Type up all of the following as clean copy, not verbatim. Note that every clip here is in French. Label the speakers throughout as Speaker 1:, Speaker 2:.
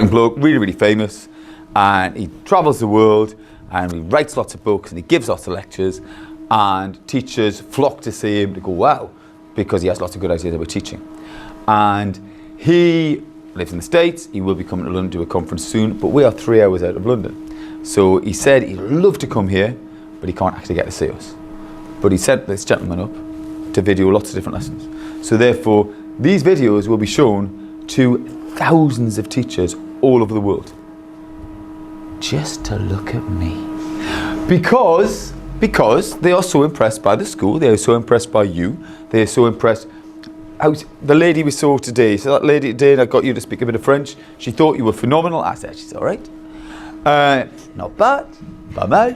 Speaker 1: bloke, really, really famous, and he travels the world, and he writes lots of books, and he gives lots of lectures, and teachers flock to see him to go, wow, because he has lots of good ideas about teaching. And he lives in the States. He will be coming to London to a conference soon, but we are 3 hours out of London. So he said he'd love to come here, but he can't actually get to see us. But he set this gentleman up to video lots of different lessons. So therefore, these videos will be shown to thousands of teachers all over the world. Just to look at me. Because they are so impressed by the school, they are so impressed by you, they are so impressed. The lady we saw today, so that lady today that got you to speak a bit of French, she thought you were phenomenal. I said, she's all right. Not bad, pas mal.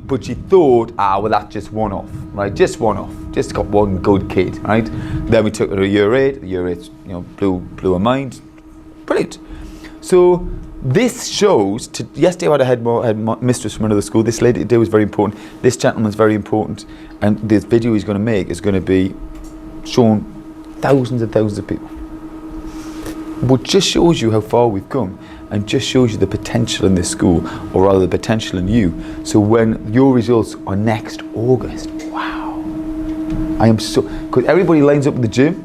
Speaker 1: But she thought, well, that's just one off, right? Just one off. Just got one good kid, right? Then we took her to year 8. Year 8, blew her mind. Brilliant. So this shows, yesterday I had a head mistress from another school. This lady today was very important. This gentleman's very important. And this video he's going to make is going to be shown thousands and thousands of people. But just shows you how far we've come, and just shows you the potential in this school, or rather the potential in you. So when your results are next August, wow. I am so, because everybody lines up in the gym,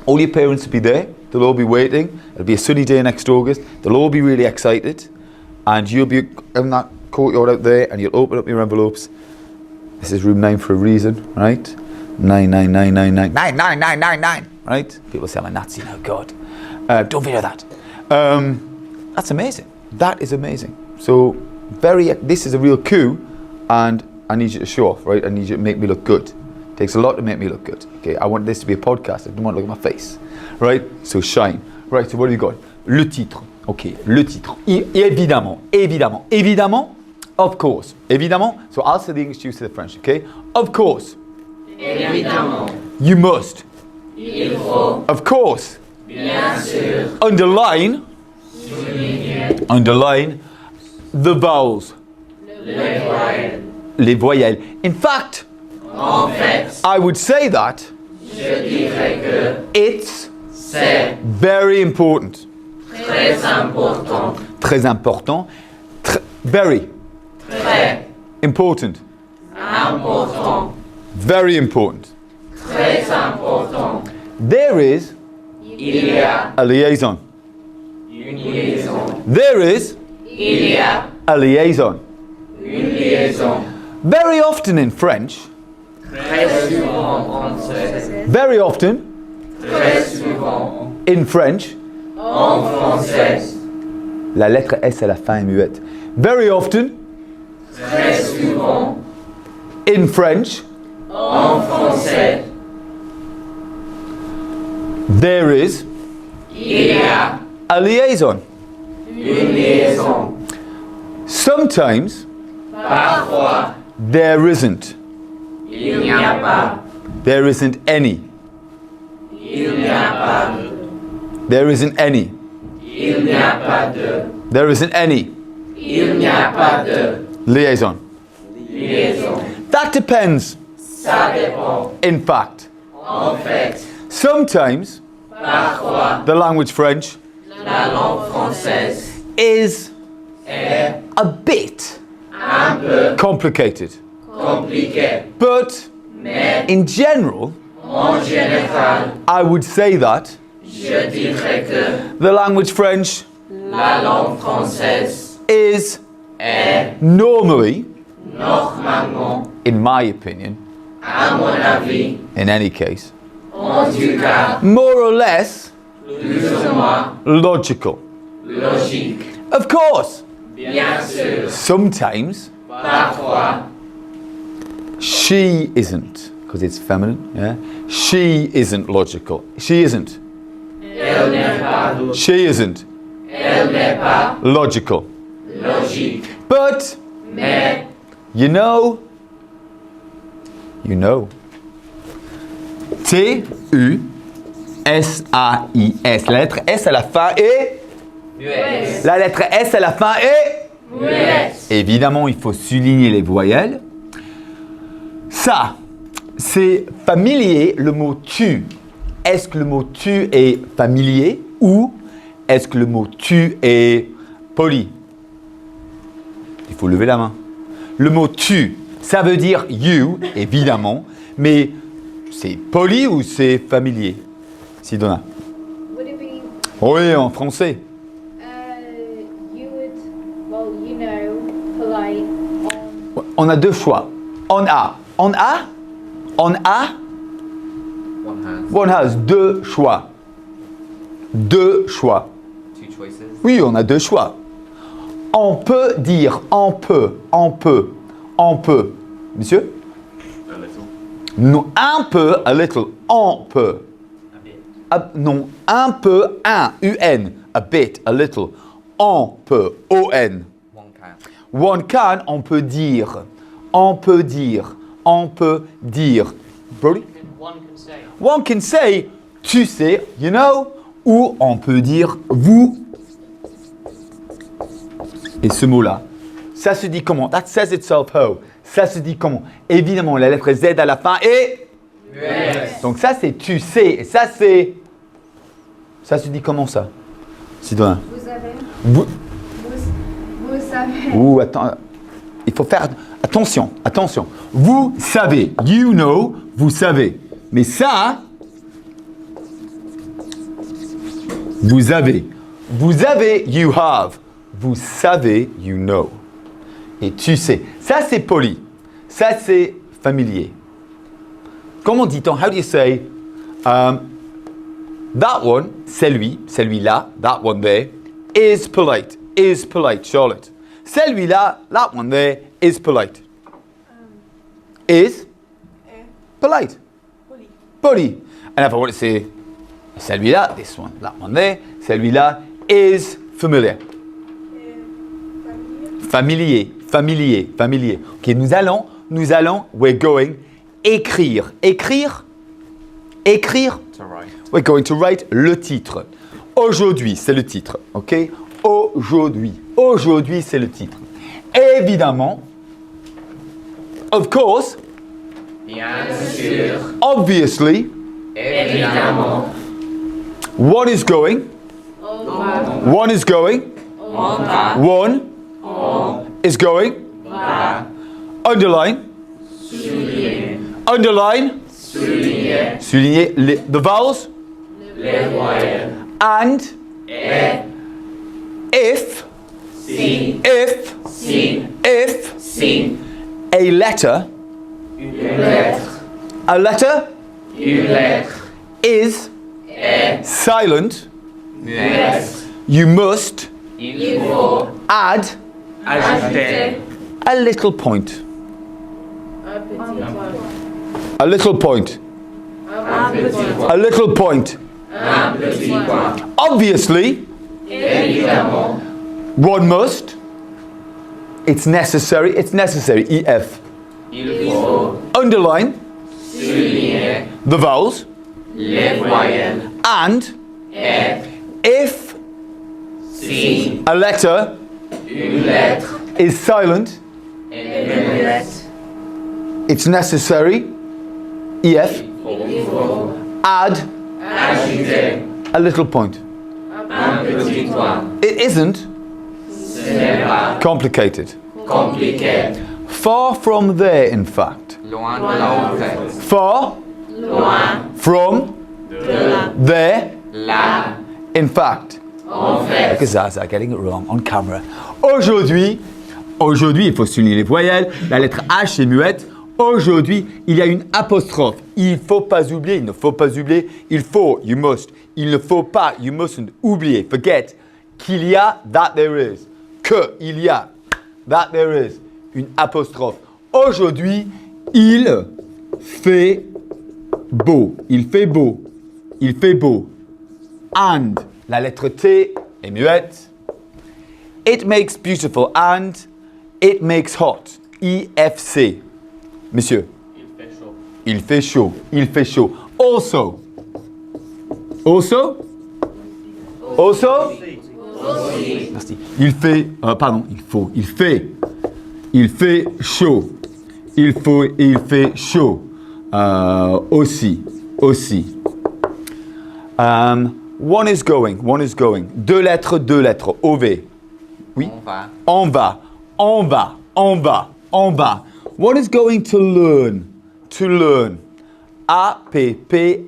Speaker 1: all your parents will be there, they'll all be waiting, it'll be a sunny day next August, they'll all be really excited, and you'll be in that courtyard out there, and you'll open up your envelopes. This is room 9 for a reason, right? 99999, right? People say I'm a Nazi now, God. Don't video that. That's amazing. That is amazing. So this is a real coup, and I need you to show off, right? I need you to make me look good. It takes a lot to make me look good. Okay, I want this to be a podcast. I don't want to look at my face, right? So shine. Right, so what have you got? Le titre. Okay, le titre. Évidemment, of course. Évidemment. So I'll say the English, you say the French, okay? Of course.
Speaker 2: Évidemment.
Speaker 1: You must.
Speaker 2: Il faut.
Speaker 1: Of course.
Speaker 2: Bien sûr.
Speaker 1: Underline the vowels. Les voyelles. In fact,
Speaker 2: En fait,
Speaker 1: I would say that
Speaker 2: je dirais que
Speaker 1: it's
Speaker 2: c'est
Speaker 1: very important.
Speaker 2: très important.
Speaker 1: Très important. Very
Speaker 2: Très
Speaker 1: important.
Speaker 2: important.
Speaker 1: Very important.
Speaker 2: Très important.
Speaker 1: There is
Speaker 2: Il y a
Speaker 1: a liaison.
Speaker 2: une liaison.
Speaker 1: There is
Speaker 2: Il y a
Speaker 1: a liaison.
Speaker 2: une liaison.
Speaker 1: Very often in French,
Speaker 2: Très souvent en français.
Speaker 1: very often
Speaker 2: Très souvent
Speaker 1: in French,
Speaker 2: en français.
Speaker 1: la lettre S à la fin est muette. Very often
Speaker 2: Très souvent
Speaker 1: in French,
Speaker 2: en français.
Speaker 1: there is
Speaker 2: Il y a
Speaker 1: a liaison.
Speaker 2: une liaison.
Speaker 1: Sometimes
Speaker 2: Parfois,
Speaker 1: there isn't.
Speaker 2: il n'y a pas.
Speaker 1: There isn't any.
Speaker 2: Il n'y a pas.
Speaker 1: There isn't any.
Speaker 2: Il n'y a pas de.
Speaker 1: There isn't any
Speaker 2: Il n'y a pas de
Speaker 1: liaison.
Speaker 2: liaison.
Speaker 1: That depends,
Speaker 2: Ça dépend.
Speaker 1: in fact.
Speaker 2: En fait,
Speaker 1: Sometimes
Speaker 2: parfois,
Speaker 1: the language French
Speaker 2: la langue française
Speaker 1: is
Speaker 2: est
Speaker 1: a bit
Speaker 2: un peu
Speaker 1: complicated.
Speaker 2: compliquée.
Speaker 1: But
Speaker 2: Mais
Speaker 1: in general,
Speaker 2: en général,
Speaker 1: I would say that
Speaker 2: je dirais que
Speaker 1: the language French
Speaker 2: la langue française
Speaker 1: is
Speaker 2: est
Speaker 1: normally,
Speaker 2: normalement,
Speaker 1: in my opinion,
Speaker 2: à mon avis,
Speaker 1: in any case,
Speaker 2: en tout cas,
Speaker 1: more or less
Speaker 2: plus ou moins
Speaker 1: logical.
Speaker 2: logique.
Speaker 1: Of course,
Speaker 2: Bien sûr,
Speaker 1: sometimes
Speaker 2: parfois,
Speaker 1: she isn't, because it's feminine, yeah? She isn't logical. She isn't.
Speaker 2: elle n'est pas,
Speaker 1: She isn't
Speaker 2: elle n'est pas
Speaker 1: logical.
Speaker 2: logique.
Speaker 1: But,
Speaker 2: Mais
Speaker 1: you know. T-U-S-A-I-S. La lettre S à la fin est.
Speaker 2: muette.
Speaker 1: La lettre S à la fin est.
Speaker 2: Muette.
Speaker 1: Évidemment, il faut souligner les voyelles. Ça, c'est familier, le mot tu. Est-ce que le mot tu est familier ou est-ce que le mot tu est poli? Il faut lever la main. Le mot tu, ça veut dire you, évidemment, mais c'est poli ou c'est familier? Sidona.
Speaker 3: Would it be
Speaker 1: Oui, en français.
Speaker 3: you would, well, you know, polite
Speaker 1: On a deux choix. On a. On a. On a.
Speaker 2: One has
Speaker 1: One has deux choix. Deux choix.
Speaker 2: two choices.
Speaker 1: Oui, on a deux choix. On peut dire on peut. Monsieur?
Speaker 2: A little.
Speaker 1: Non, un peu, a little. On peut.
Speaker 2: A bit.
Speaker 1: Non, un peu, un, a bit, a little. On peut, on.
Speaker 2: One can.
Speaker 1: One can, on peut dire. On peut dire. Brody?
Speaker 4: One can say.
Speaker 1: One can say, tu sais, you know, ou on peut dire vous. Et ce mot-là, ça se dit comment? That says itself how. Ça se dit comment? Évidemment, la lettre Z à la fin est...
Speaker 2: Yes.
Speaker 1: Donc ça, c'est tu sais. Et ça, c'est... Ça se dit comment, ça? Sidoin.
Speaker 3: vous avez,
Speaker 1: Vous...
Speaker 3: vous savez.
Speaker 1: Ouh, attends. Il faut faire attention. Vous savez. You know, vous savez. Mais ça... Vous avez. Vous avez, you have. Vous savez, you know. Et tu sais. Ça, c'est poli. Ça, c'est familier. Comment dit-on? How do you say, that one, celui-là, that one there, is polite, Charlotte. Celui-là, that one there, is polite. Is polite. Poli. And if I want to say, celui-là, this one, that one there, celui-là, is familiar. Familier. Ok, nous allons, we're going, écrire.
Speaker 2: To write.
Speaker 1: We're going to write le titre. Aujourd'hui, c'est le titre, ok? Aujourd'hui, c'est le titre. Évidemment, of course,
Speaker 2: Bien sûr.
Speaker 1: obviously,
Speaker 2: Évidemment.
Speaker 1: one is going, one is going, one is going, underline, souligner the vowels,
Speaker 2: Les voyelles.
Speaker 1: and if
Speaker 2: Si. Si.
Speaker 1: a letter
Speaker 2: Une lettre.
Speaker 1: is silent,
Speaker 2: Muette.
Speaker 1: you must
Speaker 2: Il faut
Speaker 1: add
Speaker 2: ajouter
Speaker 1: a little point. A little point.
Speaker 2: un petit point.
Speaker 1: A little point.
Speaker 2: Un petit point.
Speaker 1: Obviously,
Speaker 2: Évidemment.
Speaker 1: one must. It's necessary. EF.
Speaker 2: Il faut
Speaker 1: Underline
Speaker 2: souligner
Speaker 1: the vowels.
Speaker 2: les voyelles.
Speaker 1: And
Speaker 2: Et
Speaker 1: if
Speaker 2: si
Speaker 1: a letter
Speaker 2: une lettre
Speaker 1: is silent,
Speaker 2: est muette,
Speaker 1: it's necessary. EF.
Speaker 2: il faut
Speaker 1: Add
Speaker 2: ajouter
Speaker 1: a little point.
Speaker 2: un petit point.
Speaker 1: It isn't
Speaker 2: Ce n'est pas
Speaker 1: complicated.
Speaker 2: compliqué.
Speaker 1: Far from there, in fact.
Speaker 2: Loin de la hauteur.
Speaker 1: Far
Speaker 2: Loin
Speaker 1: from there,
Speaker 2: là.
Speaker 1: in fact.
Speaker 2: En fait.
Speaker 1: Look at Zaza getting it wrong on camera. Aujourd'hui, il faut souligner les voyelles. La lettre H est muette. Aujourd'hui, il y a une apostrophe. Il ne faut pas oublier. Il faut, you must. Il ne faut pas, you mustn't oublier. Forget qu'il y a, that there is. Que il y a, that there is. Une apostrophe. Aujourd'hui, il fait beau. And, la lettre T est muette. It makes beautiful and it makes hot. IFC. Monsieur. Il fait chaud. Also. Merci. Il fait chaud. Aussi. One is going. Deux lettres. OV. Oui.
Speaker 2: On va.
Speaker 1: On va. One is going to learn. A-P-P-R-E-N-D-R-E.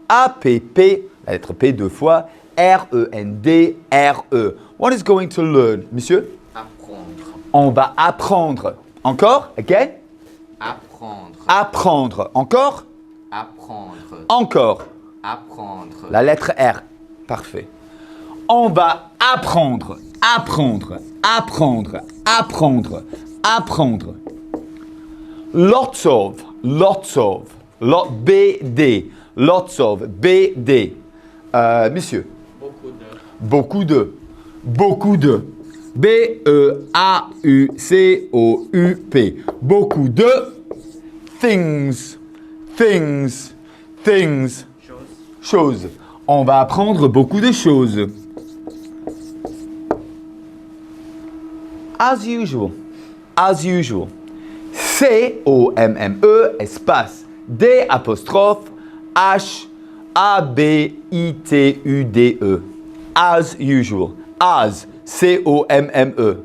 Speaker 1: A-P-P, la lettre P deux fois, R-E-N-D-R-E. One is going to learn. Monsieur?
Speaker 2: Apprendre.
Speaker 1: On va apprendre. Encore? Again? Apprendre. Encore? Encore. La lettre R. Parfait. On va apprendre. Lots of. BD. Lots of. BD. Monsieur. Beaucoup de. B-E-A-U-C-O-U-P. Beaucoup de things. Choses. On va apprendre beaucoup de choses. As usual. C-O-M-M-E, espace, D', H-A-B-I-T-U-D-E. As usual. As. C-O-M-M-E.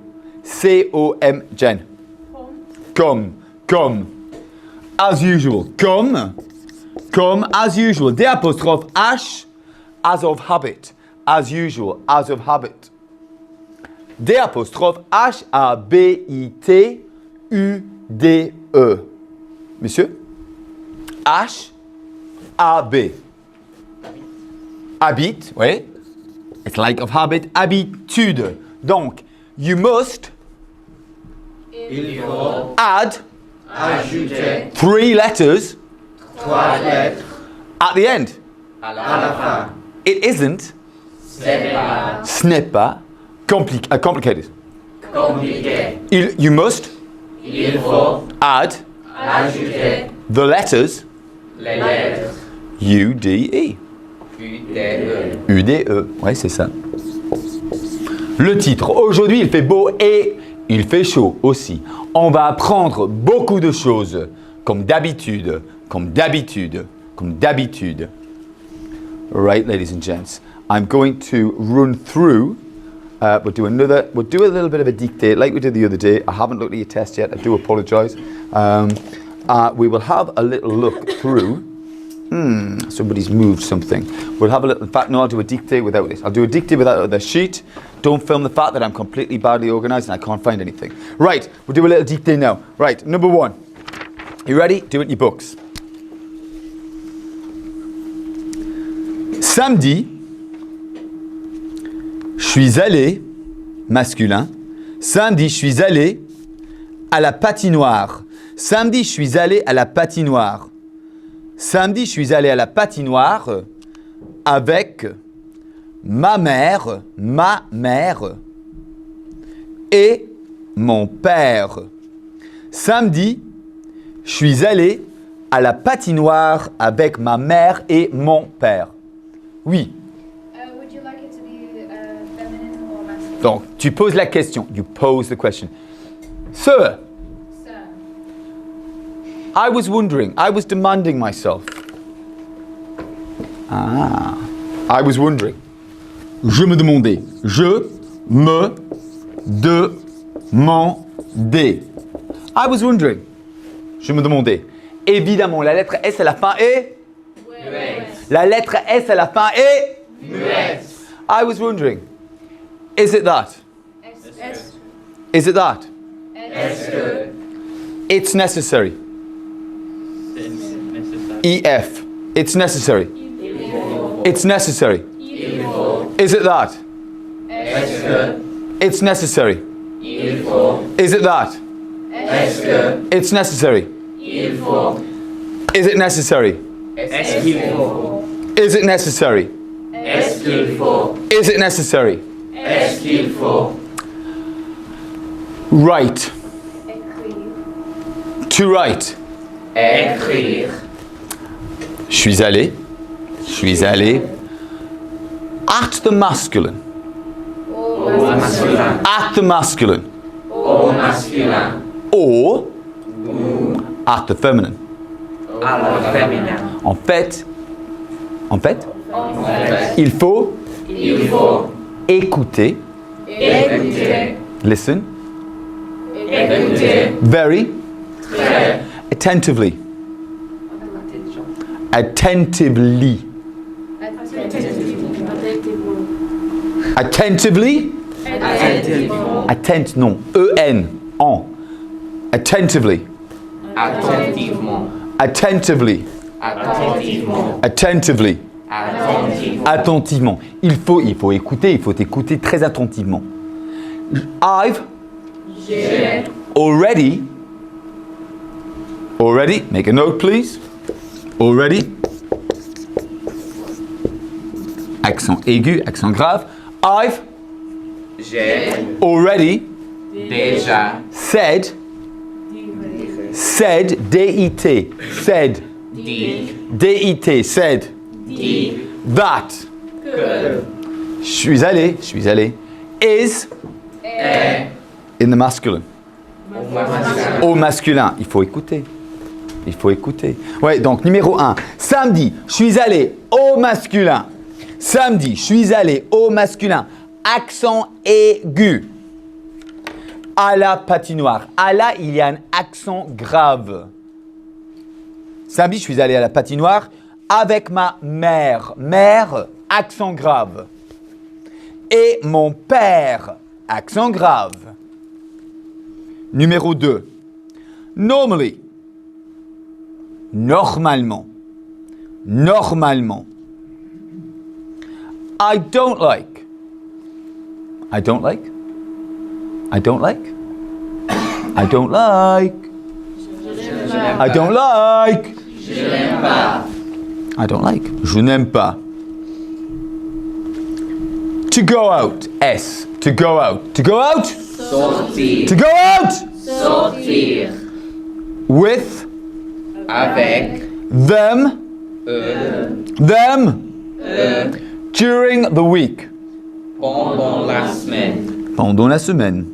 Speaker 1: C-O-M. Jen. Comme. As usual. Comme as usual. D', H. As of habit. As usual. As of habit. D', H-A-B-I-T-U-D-E. Monsieur? H-A-B. Habit, oui. It's like of habit. Habitude. Donc, you must
Speaker 2: Il faut
Speaker 1: add
Speaker 2: ajouter
Speaker 1: 3 letters
Speaker 2: 3 lettres
Speaker 1: at the end.
Speaker 2: à la fin.
Speaker 1: It isn't,
Speaker 2: Ce
Speaker 1: ce
Speaker 2: n'est pas
Speaker 1: n'est pas complicated.
Speaker 2: compliqué.
Speaker 1: You must
Speaker 2: Il faut
Speaker 1: add
Speaker 2: ajouter
Speaker 1: the letters
Speaker 2: les lettres
Speaker 1: U-D-E.
Speaker 2: U-D-E.
Speaker 1: U-D-E, ouais, c'est ça. Le titre. Aujourd'hui, il fait beau et il fait chaud aussi. On va apprendre beaucoup de choses, comme d'habitude. Right, ladies and gents. I'm going to run through. We'll do a little bit of a dictate like we did the other day. I haven't looked at your test yet. I do apologise. We will have a little look through. Somebody's moved something. We'll have a little. In fact, no, I'll do a dictate without this. I'll do a dictate without the sheet. Don't film the fact that I'm completely badly organised and I can't find anything. Right, we'll do a little dictate now. Right, number 1. You ready? Do it in your books. Samedi, je suis allé, masculin. Samedi, je suis allé à la patinoire. Samedi, je suis allé à la patinoire. Samedi, je suis allé à la patinoire avec ma mère et mon père. Samedi, je suis allé à la patinoire avec ma mère et mon père. Oui.
Speaker 3: Would you like it to be feminine or masculine?
Speaker 1: Donc, tu poses la question. You pose the question. Sir,
Speaker 3: Sir.
Speaker 1: I was wondering, I was demanding myself. I was wondering. Je me demandais. I was wondering. Je me demandais. Évidemment, la lettre S à la fin est
Speaker 2: Muette.
Speaker 1: La lettre S à la fin est
Speaker 2: Muette.
Speaker 1: I was wondering. Is it that?
Speaker 3: S.
Speaker 1: Is it that?
Speaker 2: Est-ce que
Speaker 1: It's necessary. EF. It's necessary. It's necessary.
Speaker 2: il faut
Speaker 1: Is it that?
Speaker 2: est-ce que
Speaker 1: It's necessary.
Speaker 2: il faut
Speaker 1: Is it that?
Speaker 2: est-ce que
Speaker 1: It's necessary.
Speaker 2: il faut
Speaker 1: Is it necessary?
Speaker 2: est-ce qu'il faut
Speaker 1: Is it necessary?
Speaker 2: est-ce qu'il faut
Speaker 1: Is it necessary?
Speaker 2: est-ce qu'il faut
Speaker 1: Write.
Speaker 3: Écrire.
Speaker 1: To write.
Speaker 2: écrire
Speaker 1: Je suis allé. At the masculine.
Speaker 3: Or
Speaker 2: au
Speaker 3: masculine.
Speaker 2: masculin
Speaker 1: At the masculine.
Speaker 2: au masculin
Speaker 1: Or at the feminine.
Speaker 2: à la féminin
Speaker 1: En fait, En fait,
Speaker 2: En fait,
Speaker 1: il faut
Speaker 2: il faut
Speaker 1: écouter.
Speaker 2: écouter,
Speaker 1: Listen.
Speaker 2: écouter
Speaker 1: Very
Speaker 2: très
Speaker 1: attentively. Attentively. Attentively.
Speaker 2: attentivement,
Speaker 1: Non. E-N. En. Attentively.
Speaker 2: attentivement,
Speaker 1: Attentively.
Speaker 2: attentivement,
Speaker 1: Attentively.
Speaker 2: attentivement.
Speaker 1: Attentivement. Il faut écouter, il faut écouter très attentivement. I've
Speaker 2: J'ai
Speaker 1: already, make a note please. Already. Accent aigu, accent grave. I've already
Speaker 2: déjà
Speaker 1: said, D-I-T, said,
Speaker 2: dit
Speaker 1: D-I-T, said, that,
Speaker 2: que
Speaker 1: je suis allé, is
Speaker 2: est
Speaker 1: in the masculine.
Speaker 2: au masculin.
Speaker 1: Au masculin, il faut écouter. Ouais, donc numéro 1. Samedi, je suis allé au masculin. Samedi, je suis allé au masculin. Accent aigu. À la patinoire. À la, il y a un accent grave. Samedi, je suis allé à la patinoire avec ma mère. Mère, accent grave. Et mon père, accent grave. Numéro 2. Normally. Normalement. I don't like. I don't like. I don't like. I don't like. I don't like.
Speaker 2: Je n'aime pas.
Speaker 1: I don't like. Je n'aime pas. To go out. S. To go out. To go out.
Speaker 2: Sortir.
Speaker 1: To go out.
Speaker 2: Sortir.
Speaker 1: With
Speaker 2: Avec
Speaker 1: them. Them. During the week.
Speaker 2: pendant la semaine.
Speaker 1: Pendant la semaine.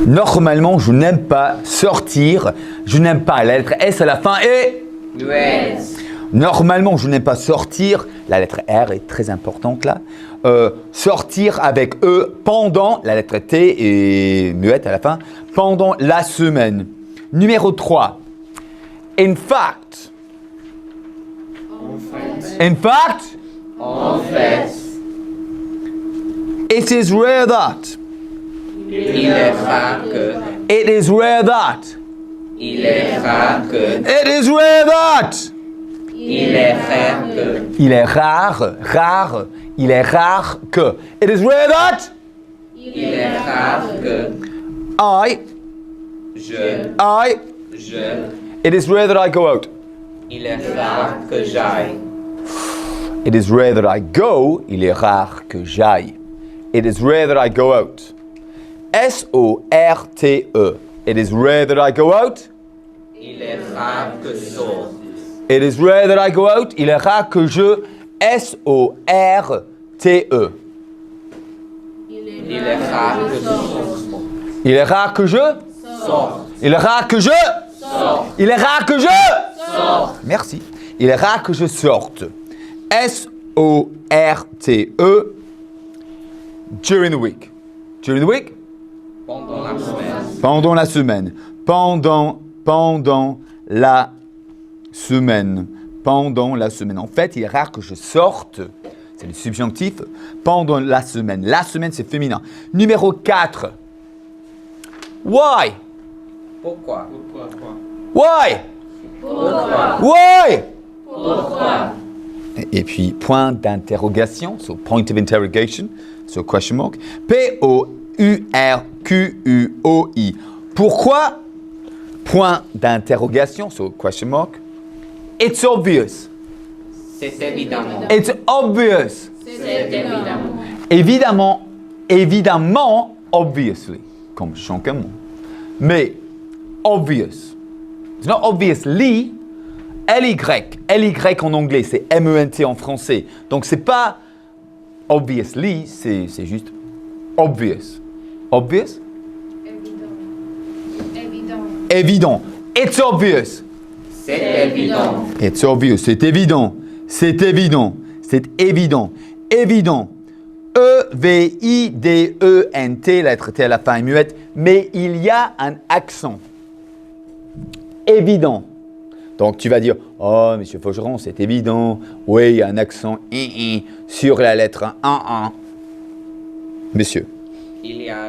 Speaker 1: Normalement, je n'aime pas sortir. Je n'aime pas la lettre S à la fin et...
Speaker 2: Muette.
Speaker 1: Normalement, je n'aime pas sortir. La lettre R est très importante là. Sortir avec E pendant, la lettre T et muette à la fin, pendant la semaine. Numéro 3. In fact. In fact.
Speaker 2: En fait,
Speaker 1: It is rare that.
Speaker 2: il est rare que.
Speaker 1: It is rare that.
Speaker 2: Il est rare que.
Speaker 1: It is rare that.
Speaker 2: Il est rare que.
Speaker 1: Il est rare, il est rare que. It is rare that.
Speaker 2: Il est rare que. Je.
Speaker 1: It is rare that I go out.
Speaker 2: Il est rare que j'aille.
Speaker 1: It is rare that I go. Il est rare que j'aille. It is rare that I go out. S-O-R-T-E. It is rare that I go out.
Speaker 2: Il est rare que je sorte.
Speaker 1: It is rare that I go out. Il est rare que je. S-O-R-T-E.
Speaker 2: Il est rare que je sorte.
Speaker 1: Il est rare que je.
Speaker 2: Sorte.
Speaker 1: Il est rare que je.
Speaker 2: Sorte.
Speaker 1: Il est rare que je.
Speaker 2: Sorte.
Speaker 1: Merci. Il est rare que je sorte. S-O-R-T-E. During the week. During the week.
Speaker 2: Pendant la semaine.
Speaker 1: Pendant la semaine. Pendant la semaine. Pendant la semaine. En fait, il est rare que je sorte. C'est le subjonctif. Pendant la semaine. La semaine, c'est féminin. Numéro 4. Why?
Speaker 2: Pourquoi?
Speaker 1: Why?
Speaker 2: Pourquoi?
Speaker 1: Why?
Speaker 2: Pourquoi?
Speaker 1: Et puis, point d'interrogation. So, point of interrogation. So, question mark. P-O-U-R-Q-U-O-I. Pourquoi? Point d'interrogation. So, question mark. It's obvious.
Speaker 2: C'est évidemment.
Speaker 1: It's obvious.
Speaker 2: C'est évidemment.
Speaker 1: Évidemment, obviously. Comme je chante un mot. Mais, obvious. It's not obviously. L-Y. L-Y en anglais, c'est M-E-N-T en français. Donc, c'est pas obviously, c'est juste obvious. Obvious?
Speaker 3: Évident.
Speaker 1: Évident. It's obvious.
Speaker 2: C'est évident.
Speaker 1: It's obvious. C'est évident. C'est évident. C'est évident. Évident. E-V-I-D-E-N-T, la lettre T à la fin est muette, mais il y a un accent. Évident. Donc tu vas dire, oh, monsieur Faucheron, c'est évident. Oui, il y a un accent I sur la lettre 1. Monsieur.
Speaker 2: Il y a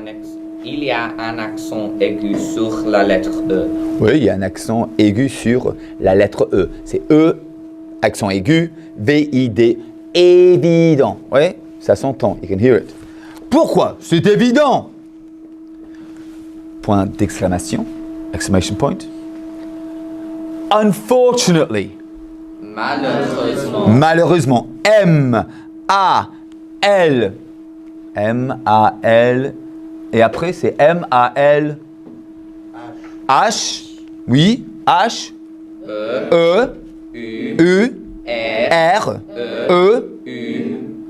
Speaker 2: un accent aigu sur la lettre E.
Speaker 1: Oui, il y a un accent aigu sur la lettre E. C'est E, accent aigu, V-I-D, évident. Oui, ça s'entend, you can hear it. Pourquoi? C'est évident. Point d'exclamation, exclamation point. Unfortunately.
Speaker 2: Malheureusement.
Speaker 1: Malheureusement. M-A-L. M-A-L. Et après, c'est M-A-L. H. Oui. H. E. U. R. E.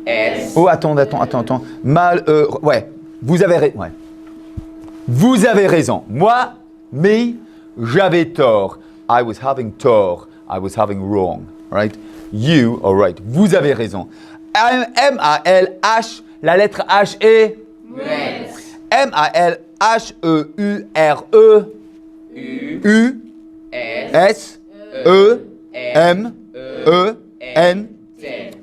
Speaker 2: S.
Speaker 1: Oh, attends. Ouais. Vous avez raison. Ouais. Vous avez raison. Moi, j'avais tort. I was having tort. I was having wrong. Right? You are right. Vous avez raison. M-A-L-H. La lettre H est
Speaker 2: Muette.
Speaker 1: M-A-L-H-E-U-R-E. U. S. E. M. E. N.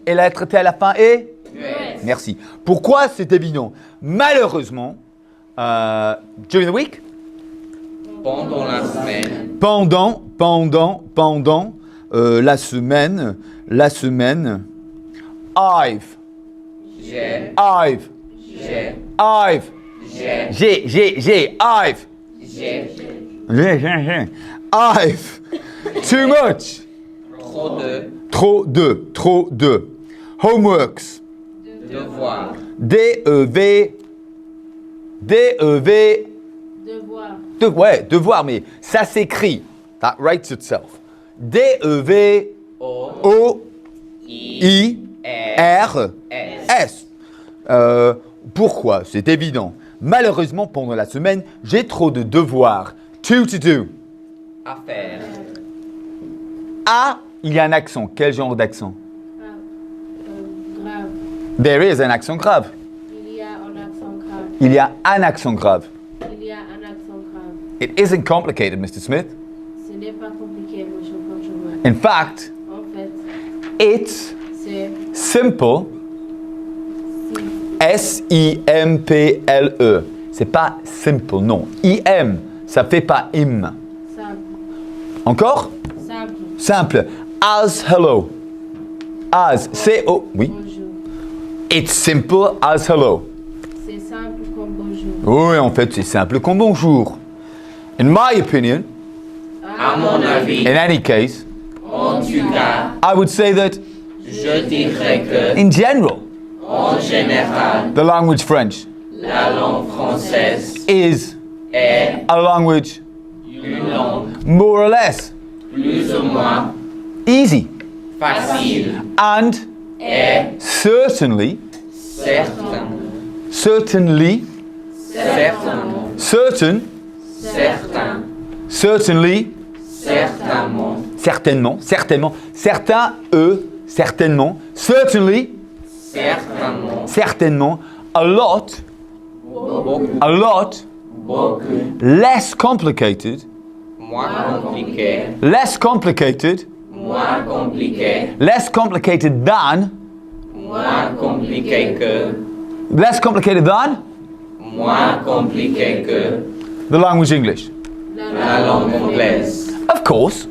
Speaker 1: Et la lettre T à la fin est
Speaker 2: Muette.
Speaker 1: Merci. Pourquoi c'est évident? Malheureusement, during the week,
Speaker 2: Pendant la semaine.
Speaker 1: pendant la semaine, I've,
Speaker 2: J'ai.
Speaker 1: too much,
Speaker 2: Trop de.
Speaker 1: trop de, homeworks,
Speaker 2: Devoir.
Speaker 1: D-E-V,
Speaker 3: Devoir.
Speaker 1: devoir, mais ça s'écrit, that writes itself, D-E-V,
Speaker 2: O.
Speaker 1: O-I-R-S. Pourquoi? C'est évident. Malheureusement, pendant la semaine, j'ai trop de devoirs. To do.
Speaker 2: À faire.
Speaker 1: A, il y a un accent. Quel genre d'accent?
Speaker 3: Grave.
Speaker 1: There is un accent grave.
Speaker 3: Il y a un accent grave.
Speaker 1: Il y a un accent grave.
Speaker 3: Il y a un accent grave.
Speaker 1: It isn't complicated, Mr. Smith.
Speaker 3: Ce n'est pas compliqué, monsieur Faucheron.
Speaker 1: In fact,
Speaker 3: En fait,
Speaker 1: it's
Speaker 3: c'est
Speaker 1: simple. S-I-M-P-L-E. C'est pas simple, non. I-M, ça fait pas im.
Speaker 3: simple.
Speaker 1: Encore?
Speaker 3: Simple.
Speaker 1: Simple. As hello. As, C-O, oui.
Speaker 3: Bonjour.
Speaker 1: It's simple as hello.
Speaker 3: C'est simple comme bonjour.
Speaker 1: Oui, en fait, c'est simple comme bonjour. In my opinion,
Speaker 2: À mon avis.
Speaker 1: in any case,
Speaker 2: En tout cas.
Speaker 1: I would say that
Speaker 2: Je dirais que.
Speaker 1: in general,
Speaker 2: En général.
Speaker 1: the language French
Speaker 2: La langue française
Speaker 1: is
Speaker 2: est
Speaker 1: a language
Speaker 2: une langue
Speaker 1: more or less
Speaker 2: plus ou moins
Speaker 1: easy
Speaker 2: facile
Speaker 1: and
Speaker 2: et
Speaker 1: certainly,
Speaker 2: certainement
Speaker 1: certainement, certainement, a lot,
Speaker 2: beaucoup
Speaker 1: less complicated,
Speaker 2: moins compliqué
Speaker 1: less complicated than,
Speaker 2: moins compliqué que
Speaker 1: the language English.
Speaker 2: la langue anglaise.
Speaker 1: Of course,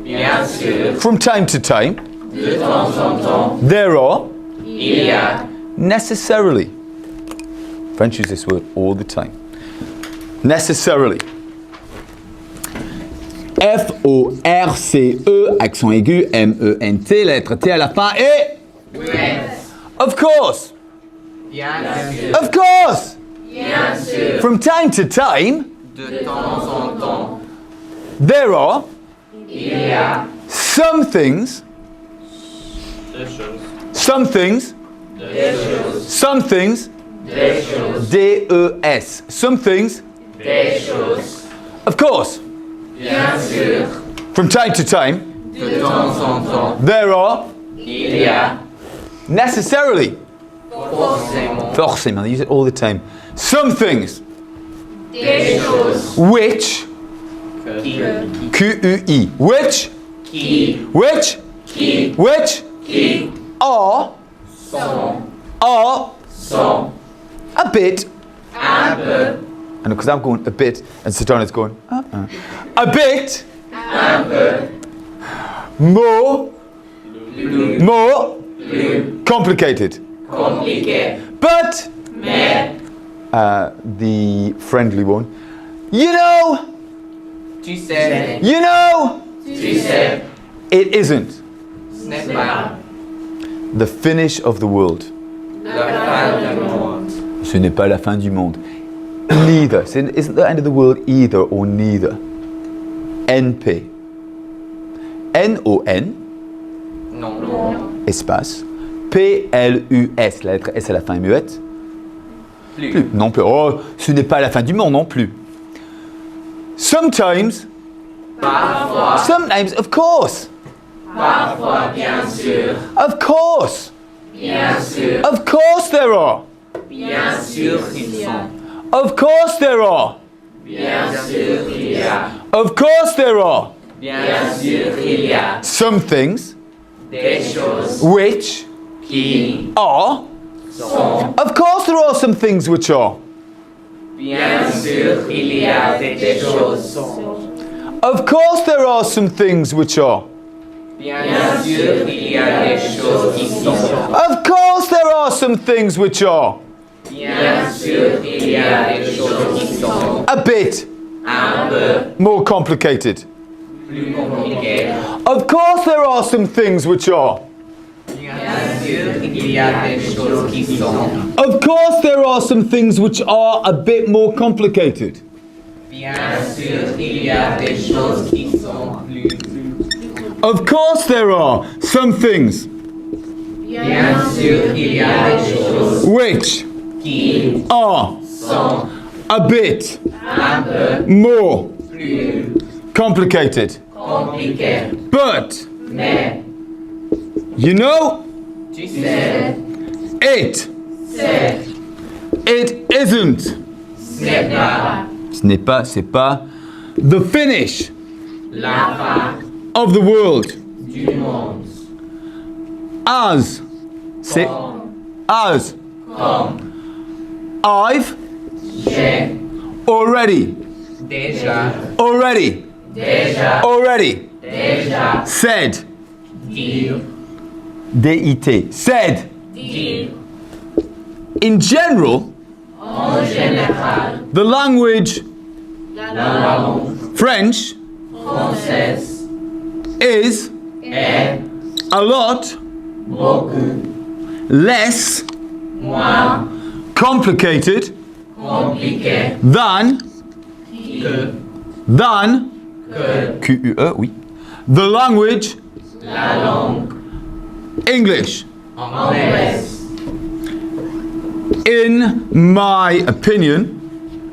Speaker 2: Bien sûr,
Speaker 1: from time to time,
Speaker 2: de temps en temps,
Speaker 1: there are
Speaker 2: il y a
Speaker 1: necessarily. French use this word all the time. Necessarily. F-O-R-C-E, accent aigu, M-E-N-T, lettre T à la fin et... Of course.
Speaker 2: bien sûr,
Speaker 1: Of course.
Speaker 2: bien sûr,
Speaker 1: From time to time,
Speaker 2: de temps en temps,
Speaker 1: there are
Speaker 2: il y a
Speaker 1: some things,
Speaker 2: des choses, D-E-S,
Speaker 1: D-E-S, some things,
Speaker 2: des choses,
Speaker 1: of course.
Speaker 2: Bien sûr.
Speaker 1: From time to time,
Speaker 2: De temps en temps.
Speaker 1: there are
Speaker 2: Il y a.
Speaker 1: necessarily,
Speaker 2: Forcément.
Speaker 1: forcément, I use it all the time, some things
Speaker 2: Des choses.
Speaker 1: which,
Speaker 2: Qui.
Speaker 1: Q-U-E, which,
Speaker 2: Qui.
Speaker 1: which,
Speaker 2: Qui.
Speaker 1: which
Speaker 2: Qui.
Speaker 1: are
Speaker 2: Sont.
Speaker 1: a bit,
Speaker 2: Un peu.
Speaker 1: and because I'm going a bit, and Satana's going, a bit
Speaker 2: Un peu.
Speaker 1: more complicated.
Speaker 2: Compliqué.
Speaker 1: But
Speaker 2: Mais.
Speaker 1: the friendly one, you know,
Speaker 2: Tu sais.
Speaker 1: it isn't
Speaker 2: Ce n'est pas.
Speaker 1: the finish of the world.
Speaker 2: La fin du monde.
Speaker 1: Ce n'est pas la fin du monde. Neither. So it isn't the end of the world either or neither. NP. N-O-N,
Speaker 2: Non.
Speaker 1: espace. P-L-U-S. La lettre S à la fin est muette.
Speaker 2: Plus.
Speaker 1: Non plus. Oh, ce n'est pas la fin du monde non plus. Sometimes,
Speaker 2: Parfois.
Speaker 1: sometimes, of course.
Speaker 2: Parfois, bien sûr.
Speaker 1: Of course.
Speaker 2: Bien sûr.
Speaker 1: Of course there are.
Speaker 2: Bien sûr qu'ils sont.
Speaker 1: Of course there are.
Speaker 2: Bien sûr qu'il y a.
Speaker 1: Of course there are.
Speaker 2: Bien sûr qu'il y a.
Speaker 1: Some things
Speaker 2: Des choses
Speaker 1: which
Speaker 2: qui
Speaker 1: are.
Speaker 2: sont.
Speaker 1: Of course there are some things which are.
Speaker 2: Bien sûr qu'il y a des choses.
Speaker 1: Of course there are some things which are.
Speaker 2: Bien sûr qu'il y a des choses qui sont.
Speaker 1: Of course there are some things which are.
Speaker 2: Bien sûr qu'il y a des choses qui sont.
Speaker 1: A bit
Speaker 2: Un peu
Speaker 1: more complicated.
Speaker 2: plus compliquées.
Speaker 1: Of course there are some things which are.
Speaker 2: Bien sûr qu'il y a des choses qui sont.
Speaker 1: Of course there are some things which are a bit more complicated.
Speaker 2: Bien sûr qu'il y a des choses qui sont plus.
Speaker 1: Of course there are some things
Speaker 2: Bien sûr qu'il y a des choses
Speaker 1: which
Speaker 2: qui
Speaker 1: are
Speaker 2: sont
Speaker 1: a bit
Speaker 2: un peu
Speaker 1: more
Speaker 2: plus
Speaker 1: complicated.
Speaker 2: compliquées.
Speaker 1: But,
Speaker 2: Mais
Speaker 1: you know,
Speaker 2: tu sais,
Speaker 1: it isn't.
Speaker 2: ce n'est pas
Speaker 1: Ce n'est pas, c'est pas the finish
Speaker 2: la fin
Speaker 1: of the world.
Speaker 2: du monde.
Speaker 1: As, c'est as.
Speaker 2: Comme
Speaker 1: I've
Speaker 2: j'ai
Speaker 1: already,
Speaker 2: déjà
Speaker 1: said,
Speaker 2: dit,
Speaker 1: D-I-T, said. In general,
Speaker 2: en général,
Speaker 1: the language
Speaker 2: la langue
Speaker 1: French
Speaker 2: française
Speaker 1: is
Speaker 2: est
Speaker 1: a lot
Speaker 2: beaucoup
Speaker 1: less
Speaker 2: moins
Speaker 1: complicated
Speaker 2: compliquée
Speaker 1: than
Speaker 2: que
Speaker 1: Q-U-E, oui, the language
Speaker 2: la langue
Speaker 1: English.
Speaker 2: anglaise.
Speaker 1: In my opinion,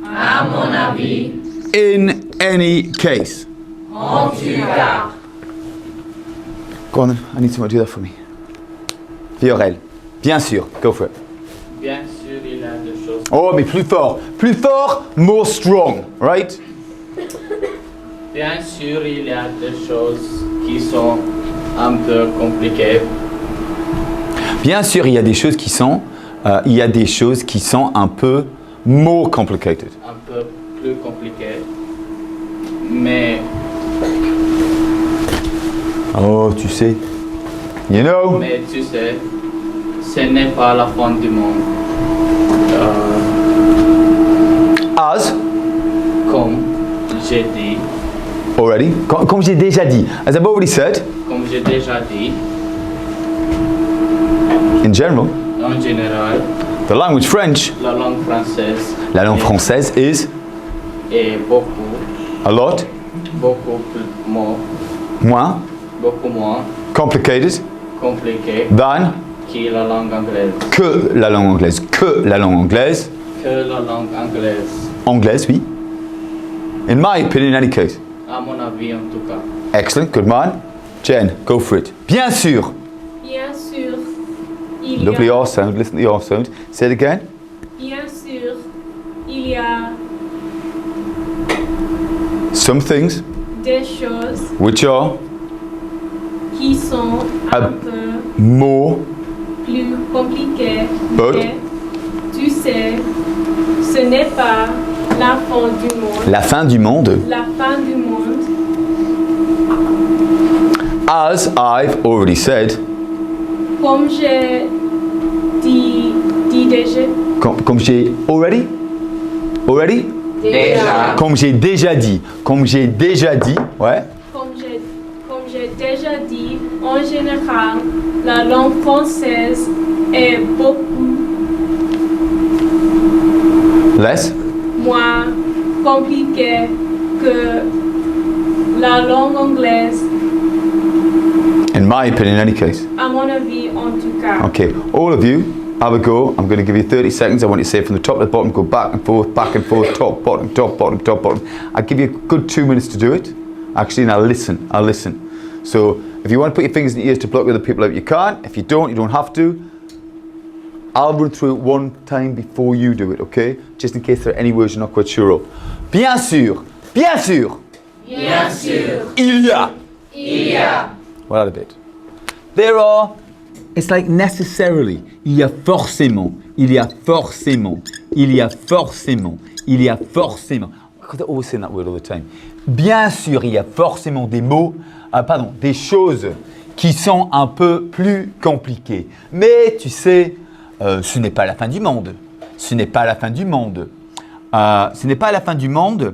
Speaker 2: À mon avis,
Speaker 1: in any case.
Speaker 2: en tout cas,
Speaker 1: Go on then, I need someone to do that for me. Viorel, bien sûr, go for it.
Speaker 4: Bien sûr, il y a des choses.
Speaker 1: Oh, mais plus fort, more strong, right?
Speaker 4: Bien sûr, il y a des choses qui sont un peu compliquées.
Speaker 1: Bien sûr, il y a des choses qui sont, un peu more complicated.
Speaker 4: Un peu plus compliquées. Mais
Speaker 1: Oh, tu sais, you know.
Speaker 4: tu sais, ce n'est pas la fin du monde.
Speaker 1: As
Speaker 4: Comme j'ai dit,
Speaker 1: already, comme j'ai déjà dit, as I've already said,
Speaker 4: comme j'ai déjà dit,
Speaker 1: in general,
Speaker 4: en général,
Speaker 1: the language French,
Speaker 4: la langue française
Speaker 1: la langue française is
Speaker 4: est beaucoup
Speaker 1: plus, moins
Speaker 4: compliquée
Speaker 1: than
Speaker 4: que la langue anglaise.
Speaker 1: que la langue anglaise. Que la langue anglaise.
Speaker 4: Que la langue anglaise.
Speaker 1: Anglaise, oui. In my opinion, in any case.
Speaker 4: à mon avis en tout cas.
Speaker 1: Excellent, good man. Jen, go for it. Bien sûr.
Speaker 5: Bien sûr, il
Speaker 1: Lovely
Speaker 5: y a,
Speaker 1: R sound, listen to the R sound. Say it again.
Speaker 5: bien sûr, il y a
Speaker 1: Some things
Speaker 5: des choses
Speaker 1: which are
Speaker 5: qui sont un
Speaker 1: Ah.
Speaker 5: peu
Speaker 1: more,
Speaker 5: plus compliquées.
Speaker 1: But-
Speaker 5: Mais tu sais, ce n'est pas la fin du monde.
Speaker 1: la fin du monde.
Speaker 5: La fin du monde,
Speaker 1: As I've already said,
Speaker 5: comme j'ai dit déjà,
Speaker 1: comme j'ai already,
Speaker 2: Déjà.
Speaker 1: comme j'ai déjà dit, ouais.
Speaker 5: comme j'ai déjà dit, en général, la langue française est beaucoup
Speaker 1: Less,
Speaker 5: moins compliquée que la langue anglaise,
Speaker 1: in my opinion, in any case.
Speaker 5: à mon avis en tout cas.
Speaker 1: Okay, all of you, have a go. I'm going to give you 30 seconds. I want you to say from the top to the bottom, go back and forth, top, bottom, top, bottom, top, bottom. I'll give you a good 2 minutes to do it. Actually, and I'll listen. So if you want to put your fingers in your ears to block other people out, you can. If you don't have to. I'll run through it one time before you do it, okay? Just in case there are any words you're not quite sure of. Bien sûr, bien sûr.
Speaker 5: Bien sûr,
Speaker 1: Il y a. Well, out a bit. There are. It's like necessarily. Il y a forcément. Il y a forcément. Il y a forcément. Il y a forcément. Because they're always saying that word all the time. Bien sûr, il y a forcément des mots, des choses qui sont un peu plus compliquées. Mais tu sais, ce n'est pas la fin du monde. Ce n'est pas la fin du monde. Ce n'est pas la fin du monde.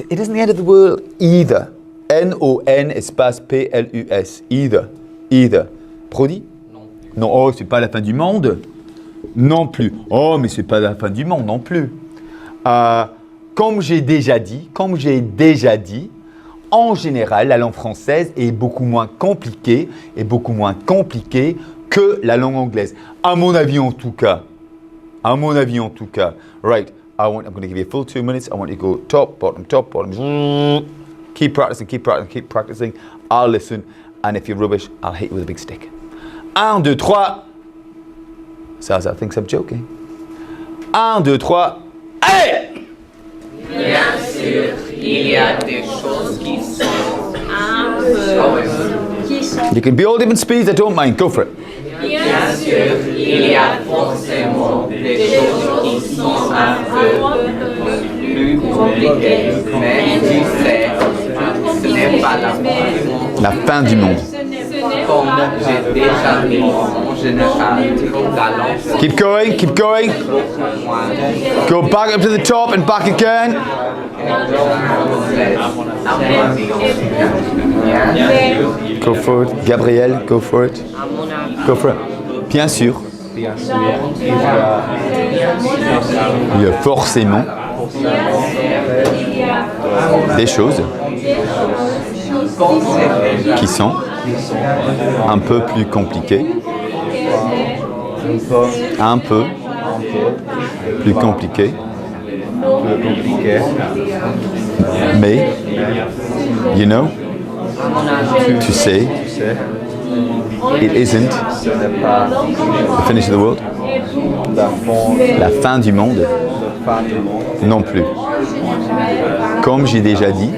Speaker 1: It isn't the end of the world either. N-O-N espace P-L-U-S. Either. Prodi? Non. Oh, c'est pas la fin du monde. Non plus. Oh, mais c'est pas la fin du monde non plus. Comme j'ai déjà dit, en général, la langue française est beaucoup moins compliquée que la langue anglaise. À mon avis en tout cas. Right. I'm going to give you a full 2 minutes. I want you to go top, bottom. Keep practicing. I'll listen. And if you're rubbish, I'll hit you with a big stick. 1, 2, 3. Zaza thinks I'm joking. 1, 2, 3. Allez!
Speaker 2: Bien sûr, il y a des choses qui sont un peu.
Speaker 1: You can be all different speeds, I don't mind. Go for it.
Speaker 2: Bien sûr, il y a forcément des choses qui sont un peu plus compliquées. Mais tu sais, ce n'est pas la fin du monde.
Speaker 1: La fin du monde.
Speaker 2: Comme j'ai déjà dit, en général, la langue
Speaker 1: Keep going. Go back up to the top and back again. Go for it. Gabriel, go for it. Bien sûr. Il y a forcément des choses qui sont un peu plus compliquées. Un peu plus compliquées. Mais, you know, tu sais, it isn't the finish of the world. La fin du monde non plus. Comme j'ai déjà dit,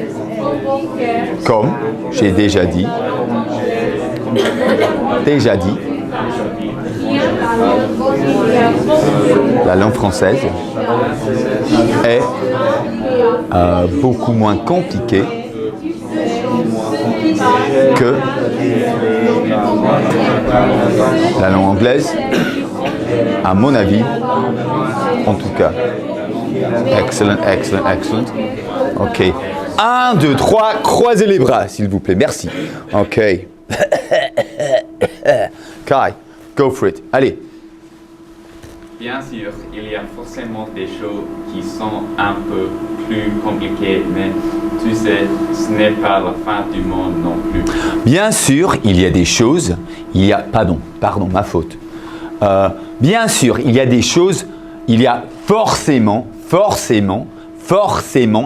Speaker 1: la langue française est beaucoup moins compliquée que la langue anglaise, à mon avis, en tout cas. Excellent. OK. 1, 2, 3, croisez les bras, s'il vous plaît. Merci. OK. Kai, go for it. Allez.
Speaker 6: Bien sûr, il y a forcément des choses qui sont un peu plus compliquées, mais tu sais, ce n'est pas la fin du monde non plus.
Speaker 1: Bien sûr, il y a des choses, pardon, ma faute. Bien sûr, il y a des choses, il y a forcément,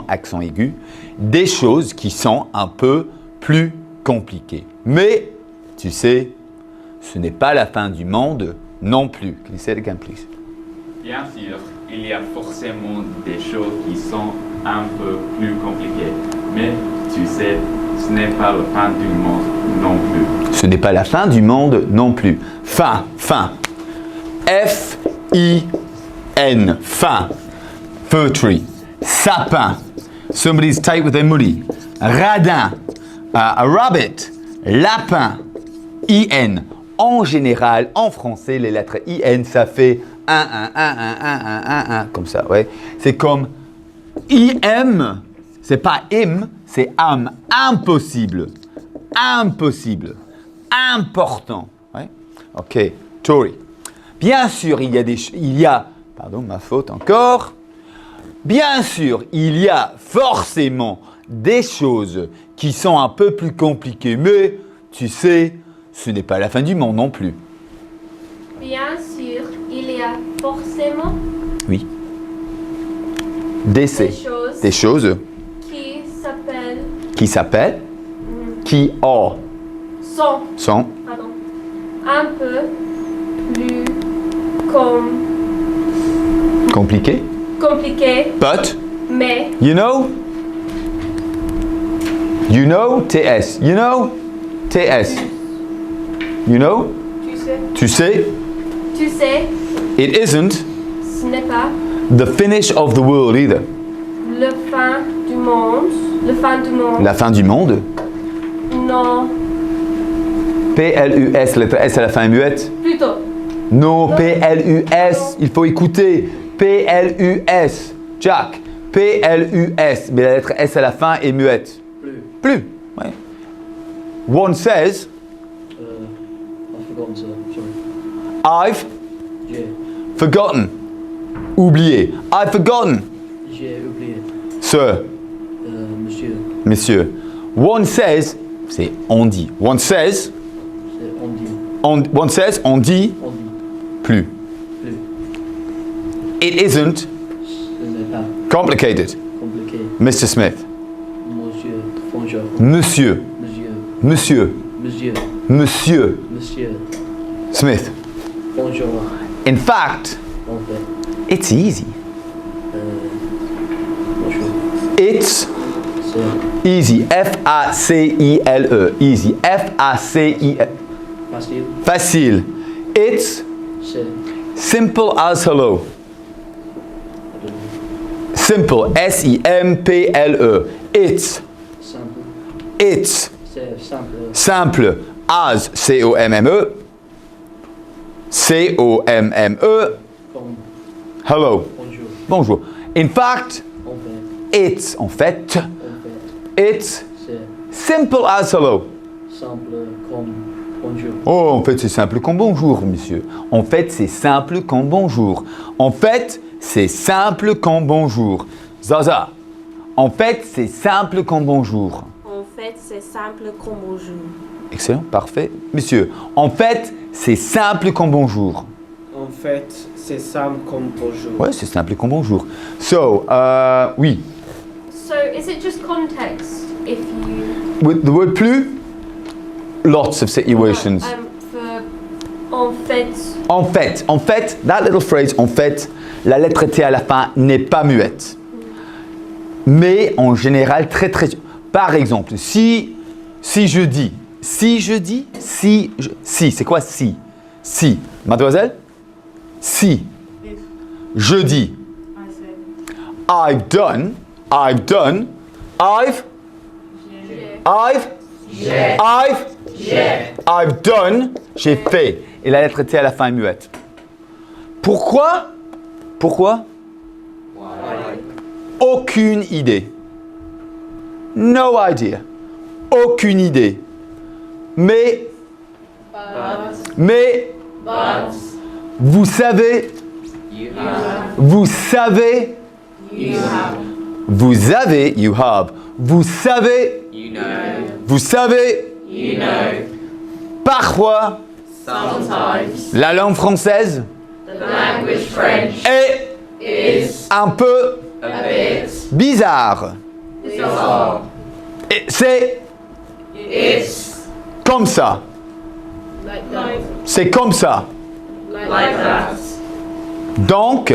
Speaker 1: accent aigu, des choses qui sont un peu plus compliquées. Mais, tu sais, ce n'est pas la fin du monde non plus. Can you say it again, please?
Speaker 6: Bien sûr, il y a forcément des choses qui sont un peu plus compliquées. Mais tu sais, ce n'est pas la fin du monde non plus.
Speaker 1: Ce n'est pas la fin du monde non plus. Fin, fin. F-I-N, fin. Fir tree, sapin. Somebody's tight with their money. Radin, a rabbit, lapin, I-N. En général, en français, les lettres I-N, ça fait un, comme ça, ouais. C'est comme I-M, c'est pas im, c'est am. Impossible, impossible, important, ouais. Ok, Tori. Bien sûr, pardon, ma faute encore. Bien sûr, il y a forcément des choses qui sont un peu plus compliquées, mais tu sais, ce n'est pas la fin du monde non plus.
Speaker 5: Bien sûr, il y a forcément
Speaker 1: Oui. Des choses
Speaker 5: qui s'appellent
Speaker 1: sont
Speaker 5: un peu plus
Speaker 1: compliquées. But,
Speaker 5: mais
Speaker 1: you know, TS, you know, TS, you know, tu sais, it isn't
Speaker 5: ce n'est pas
Speaker 1: the finish of the world either.
Speaker 5: la fin du monde.
Speaker 1: La fin du monde.
Speaker 5: Non,
Speaker 1: P-L-U-S, lettre S à la fin est muette.
Speaker 5: plutôt.
Speaker 1: Non, P-L-U-S, il faut écouter. P-L-U-S, Jack, P-L-U-S, mais la lettre S à la fin est muette. Plus, ouais. One says,
Speaker 7: I've forgotten, sir. Sorry.
Speaker 1: I've
Speaker 7: J'ai
Speaker 1: forgotten. Oublié. I've forgotten.
Speaker 7: oublié.
Speaker 1: Sir,
Speaker 7: Monsieur,
Speaker 1: messieurs. One says, c'est on dit. One says,
Speaker 7: c'est on dit.
Speaker 1: one says, on dit
Speaker 7: On dit.
Speaker 1: plus.
Speaker 7: Plus.
Speaker 1: It isn't
Speaker 7: Ce n'est pas
Speaker 1: complicated.
Speaker 7: compliqué.
Speaker 1: Mr. Smith.
Speaker 7: Monsieur, bonjour.
Speaker 1: Monsieur.
Speaker 7: Monsieur.
Speaker 1: Monsieur.
Speaker 7: Monsieur.
Speaker 1: Monsieur.
Speaker 7: Monsieur.
Speaker 1: Smith.
Speaker 7: Bonjour.
Speaker 1: In fact,
Speaker 7: En fait.
Speaker 1: it's easy.
Speaker 7: Bonjour.
Speaker 1: It's
Speaker 7: C'est
Speaker 1: easy. F-A-C-I-L-E. Easy. F-A-C-I-L.
Speaker 7: facile.
Speaker 1: Facile. It's
Speaker 7: C'est
Speaker 1: simple as hello. Simple. S-I-M-P-L-E. It's.
Speaker 7: simple.
Speaker 1: It's.
Speaker 7: C'est simple.
Speaker 1: Simple as. C-O-M-M-E. C-O-M-M-E.
Speaker 7: Comme
Speaker 1: Hello.
Speaker 7: bonjour.
Speaker 1: Bonjour. In fact,
Speaker 7: En fait.
Speaker 1: it's. En fait,
Speaker 7: En fait.
Speaker 1: it's
Speaker 7: C'est
Speaker 1: simple as hello.
Speaker 7: simple comme bonjour.
Speaker 1: Oh, en fait, c'est simple comme bonjour, monsieur. En fait, c'est simple comme bonjour. En fait, c'est simple comme bonjour. Zaza. En fait, c'est simple comme bonjour.
Speaker 5: En fait, c'est simple comme bonjour.
Speaker 1: Excellent, parfait. Monsieur, en fait, c'est simple comme bonjour.
Speaker 8: En fait, c'est simple comme bonjour.
Speaker 1: Ouais, c'est simple comme bonjour. So, oui.
Speaker 5: So, is it just context if you...
Speaker 1: With the word plus, lots of situations.
Speaker 5: For en fait,
Speaker 1: En fait, that little phrase, en fait, la lettre T à la fin n'est pas muette. Mais en général, très. Par exemple, si je dis, c'est quoi si? Si, mademoiselle? Si, je dis, I've done, j'ai fait. Et la lettre T à la fin est muette. Pourquoi? Aucune idée. No idea. Aucune idée. Mais vous savez, you have. Vous savez, you have. Vous savez,
Speaker 2: You know.
Speaker 1: vous savez,
Speaker 2: You know.
Speaker 1: parfois,
Speaker 2: Sometimes
Speaker 1: la langue française
Speaker 2: the language French
Speaker 1: est
Speaker 2: is
Speaker 1: un peu
Speaker 2: a bit
Speaker 1: bizarre.
Speaker 2: Sort.
Speaker 1: Et c'est
Speaker 2: It's
Speaker 1: comme ça.
Speaker 5: Like
Speaker 1: C'est comme ça.
Speaker 2: like that.
Speaker 1: Donc,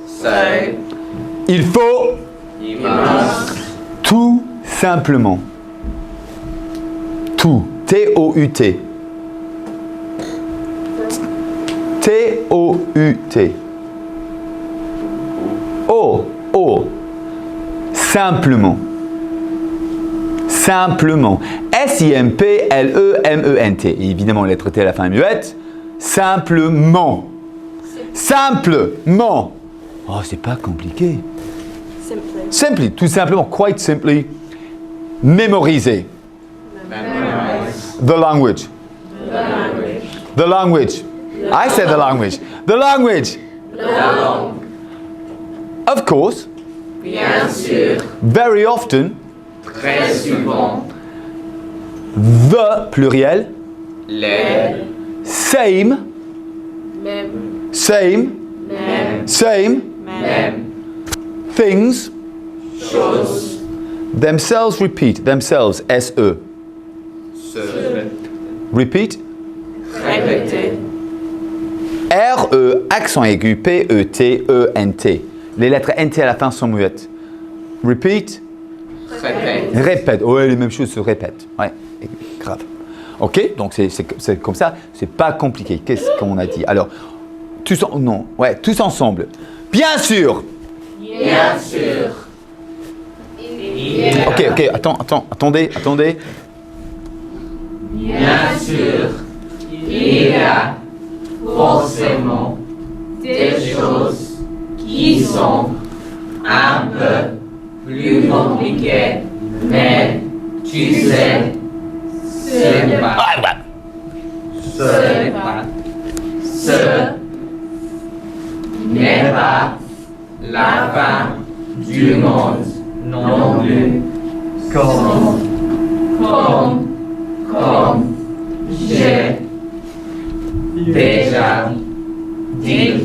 Speaker 2: So,
Speaker 1: il faut
Speaker 2: you must
Speaker 1: tout simplement. Tout. T-O-U-T. T-O-U-T. Oh, oh. Simplement. Simplement. S-I-M-P-L-E-M-E-N-T. Et évidemment, lettre T à la fin muette. Simplement. Simplement. Oh, c'est pas compliqué.
Speaker 5: simply.
Speaker 1: Simply, tout simplement, quite simply. Mémoriser.
Speaker 2: memorize
Speaker 1: The language. The language. I said the language. The language.
Speaker 2: la langue.
Speaker 1: Of course,
Speaker 2: Bien sûr,
Speaker 1: very often,
Speaker 2: très souvent,
Speaker 1: the pluriel,
Speaker 2: les
Speaker 1: same,
Speaker 5: Même.
Speaker 1: same,
Speaker 2: mêmes
Speaker 1: same things
Speaker 2: choses
Speaker 1: themselves repeat. Themselves, S-E.
Speaker 2: se
Speaker 1: Repeat.
Speaker 2: répéter.
Speaker 1: R-E, accent aigu, P-E-T-E-N-T. Les lettres N-T à la fin sont muettes. Repeat.
Speaker 2: Répète.
Speaker 1: Répète. Ouais, les mêmes choses se répètent. Ouais, grave. Ok, donc c'est comme ça. C'est pas compliqué. Qu'est-ce qu'on a dit? Alors, tous ensemble. Bien sûr.
Speaker 2: Bien sûr.
Speaker 1: Ok, attendez.
Speaker 2: Bien sûr, il y a forcément des choses qui sont un peu plus compliquées, mais tu sais, ce n'est pas, la fin du monde non plus. Comme j'ai déjà dit,